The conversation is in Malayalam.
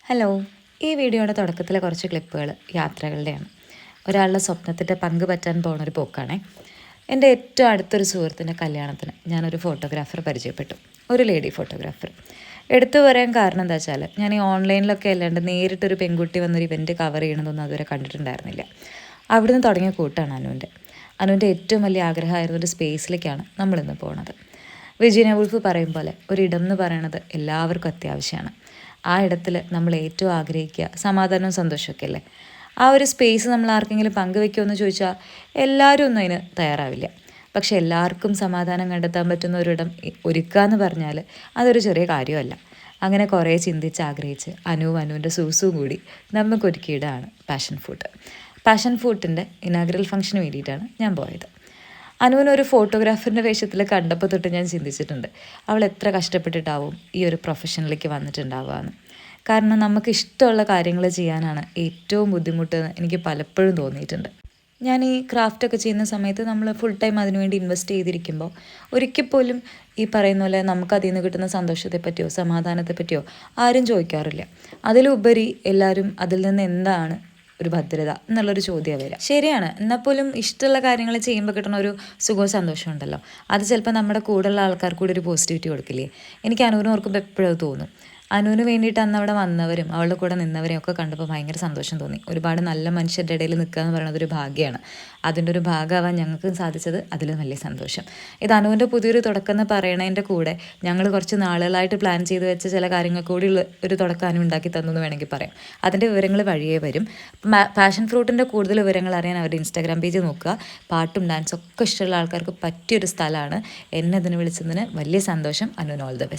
ഹലോ, ഈ വീഡിയോയുടെ തുടക്കത്തിലെ കുറച്ച് ക്ലിപ്പുകൾ യാത്രകളുടെയാണ്. ഒരാളുടെ സ്വപ്നത്തിൻ്റെ പങ്ക് പറ്റാൻ പോകുന്നൊരു പോക്കാണേ. എൻ്റെ ഏറ്റവും അടുത്തൊരു സുഹൃത്തിൻ്റെ കല്യാണത്തിന് ഞാനൊരു ഫോട്ടോഗ്രാഫർ പരിചയപ്പെട്ടു, ഒരു ലേഡി ഫോട്ടോഗ്രാഫർ. എടുത്തു പറയാൻ കാരണം എന്താ വെച്ചാൽ, ഞാൻ ഈ ഓൺലൈനിലൊക്കെ അല്ലാണ്ട് നേരിട്ടൊരു പെൺകുട്ടി വന്നൊരു ഇവൻറ്റ് കവർ ചെയ്യണമെന്നൊന്നും അതുവരെ കണ്ടിട്ടുണ്ടായിരുന്നില്ല. അവിടുന്ന് തുടങ്ങിയ കൂട്ടാണ് അനുവിൻ്റെ ഏറ്റവും വലിയ ആഗ്രഹമായിരുന്ന ഒരു സ്പേസിലേക്കാണ് നമ്മളിന്ന് പോകുന്നത്. വിർജീനിയ വുൾഫ് പറയും പോലെ ഒരിടം എന്ന് പറയണത് എല്ലാവർക്കും അത്യാവശ്യമാണ്. ആ ഇടത്തിൽ നമ്മൾ ഏറ്റവും ആഗ്രഹിക്കുക സമാധാനവും സന്തോഷമൊക്കെ അല്ലേ. ആ ഒരു സ്പേസ് നമ്മൾ ആർക്കെങ്കിലും പങ്കുവെക്കുമെന്ന് ചോദിച്ചാൽ എല്ലാവരും ഒന്നും അതിന് തയ്യാറാവില്ല. പക്ഷെ എല്ലാവർക്കും സമാധാനം കണ്ടെത്താൻ പറ്റുന്ന ഒരിടം ഒരുക്കുക എന്ന് പറഞ്ഞാൽ അതൊരു ചെറിയ കാര്യമല്ല. അങ്ങനെ കുറേ ചിന്തിച്ച് ആഗ്രഹിച്ച് അനുവിൻ്റെ സൂസും കൂടി നമുക്കൊരുക്കിയിടാണ് പാഷൻ ഫ്രൂട്ടിൻ്റെ ഇനാഗ്രൽ ഫംഗ്ഷന് വേണ്ടിയിട്ടാണ് ഞാൻ പോയത്. അനുവിനൊരു ഫോട്ടോഗ്രാഫറിൻ്റെ വേഷത്തിൽ കണ്ടപ്പോൾ തൊട്ട് ഞാൻ ചിന്തിച്ചിട്ടുണ്ട്, അവൾ എത്ര കഷ്ടപ്പെട്ടിട്ടാവും ഈ ഒരു പ്രൊഫഷനിലേക്ക് വന്നിട്ടുണ്ടാവുക എന്ന്. കാരണം നമുക്ക് ഇഷ്ടമുള്ള കാര്യങ്ങൾ ചെയ്യാനാണ് ഏറ്റവും ബുദ്ധിമുട്ട് എനിക്ക് പലപ്പോഴും തോന്നിയിട്ടുണ്ട്. ഞാൻ ഈ ക്രാഫ്റ്റൊക്കെ ചെയ്യുന്ന സമയത്ത് നമ്മൾ ഫുൾ ടൈം അതിനുവേണ്ടി ഇൻവെസ്റ്റ് ചെയ്തിരിക്കുമ്പോൾ ഒരിക്കൽ പോലും ഈ പറയുന്ന പോലെ നമുക്ക് അതിൽ നിന്ന് കിട്ടുന്ന സന്തോഷത്തെ പറ്റിയോ സമാധാനത്തെ പറ്റിയോ ആരും ചോദിക്കാറില്ല. അതിലുപരി എല്ലാവരും അതിൽ നിന്ന് എന്താണ് ഒരു ഭദ്രത എന്നുള്ളൊരു ചോദ്യം വരിക. ശരിയാണ്, എന്നാൽ പോലും ഇഷ്ടമുള്ള കാര്യങ്ങൾ ചെയ്യുമ്പോൾ കിട്ടുന്ന ഒരു സുഖവും സന്തോഷവും ഉണ്ടല്ലോ, അത് ചിലപ്പോൾ നമ്മുടെ കൂടെയുള്ള ആൾക്കാർക്ക് കൂടി ഒരു പോസിറ്റിവിറ്റി കൊടുക്കില്ലേ. എനിക്ക് അനുവിനെ ഓർക്കുമ്പോൾ എപ്പോഴും തോന്നും, അനുവിന് വേണ്ടിയിട്ട് അന്ന് അവിടെ വന്നവരും അവളുടെ കൂടെ നിന്നവരെയും ഒക്കെ കണ്ടപ്പോൾ ഭയങ്കര സന്തോഷം തോന്നി. ഒരുപാട് നല്ല മനുഷ്യരുടെ ഇടയിൽ നിൽക്കുക എന്ന് പറയുന്നത് ഒരു ഭാഗ്യമാണ്. അതിൻ്റെ ഒരു ഭാഗമാവാൻ ഞങ്ങൾക്ക് സാധിച്ചത് അതിലും വലിയ സന്തോഷം. ഇത് അനുവിൻ്റെ പുതിയൊരു തുടക്കം എന്ന് പറയണതിൻ്റെ കൂടെ ഞങ്ങൾ കുറച്ച് നാളുകളായിട്ട് പ്ലാൻ ചെയ്ത് വെച്ച ചില കാര്യങ്ങൾ കൂടിയുള്ള ഒരു തുടക്കം അനു ഉണ്ടാക്കി തന്നു എന്ന് വേണമെങ്കിൽ പറയാം. അതിൻ്റെ വിവരങ്ങൾ വഴിയേ വരും. പാഷൻ ഫ്രൂട്ടിൻ്റെ കൂടുതൽ വിവരങ്ങൾ അറിയാൻ അവരുടെ ഇൻസ്റ്റാഗ്രാം പേജ് നോക്കുക. പാട്ടും ഡാൻസും ഒക്കെ ഇഷ്ടമുള്ള ആൾക്കാർക്ക് പറ്റിയൊരു സ്ഥലമാണ്. എന്നെ അതിന് വിളിച്ചതിന് വലിയ സന്തോഷം. അനുവിന് ഓൾ ദ ബെസ്റ്റ്.